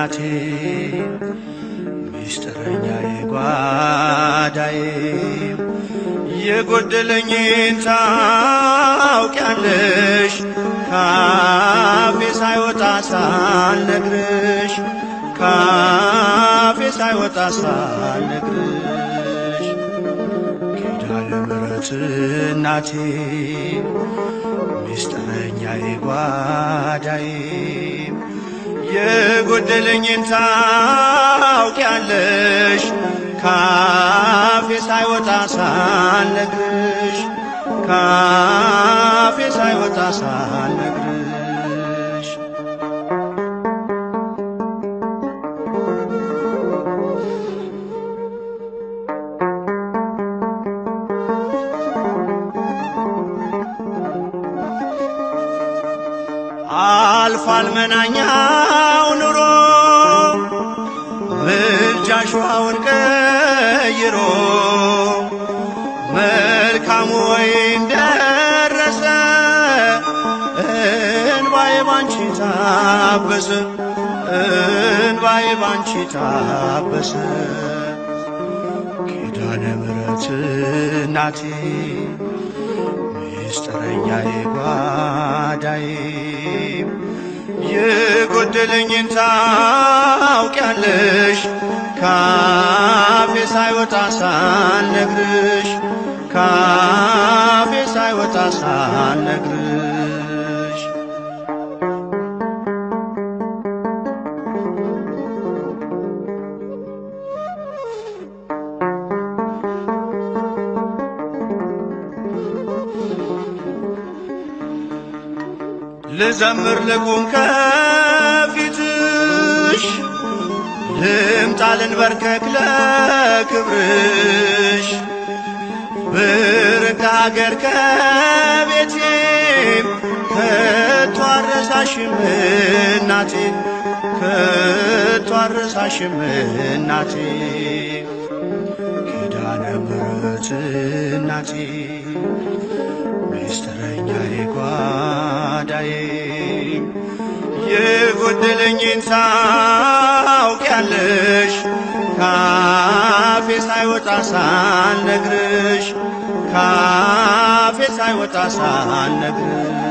እናቴ ሚስጥረኛዬ ጓዳዬ የጎደለኝን ታውቂያለሽ ካፌ ሳይወጣ ሳልነግርሽ ካፌ ሳይወጣ ሳልነግርሽ ኪዳነ ምሕረት እናቴ ሚስጥረኛዬ ጓዳዬ የጎደለኝን ታውቂያለሽ ካፌ ሳይወጣ ሳልነግርሽ ካፌ ሳይወጣ ሳልነግርሽ አልፏል መናኛው ኑሮ ምልጃሽ ውሃውን ቀይሮ መልካሙ ወይን ደረሰ እንባዬ ባንቺ ታበሰ እንባዬ ባንቺ ታበሰ ኪዳነ ምሕረት እናቴ ሚስጥረኛዬ ጓዳዬ የጎደለኝን ታውቂያለሽ ካፌ ሳይወጣ ሳልነግርሽ ካፌ ሳይወጣ ሳልነግርሽ ልዘምር ልቁም ከፊትሽ ልምጣ ልንበርከክ ለክብርሽ ብርቅ አገር ከቤቴም ከቶ አልረሳሽም እናቴ ከቶ አልረሳሽም እናቴ ኪዳነ ምሕረት እናቴ ሚስጥረኛዬ ጓዳዬ የጎደለኝን ታውቂያለሽ ካፌ ሳይወጣ ሳልነግርሽ ካፌ ሳይወጣ ሳልነግርሽ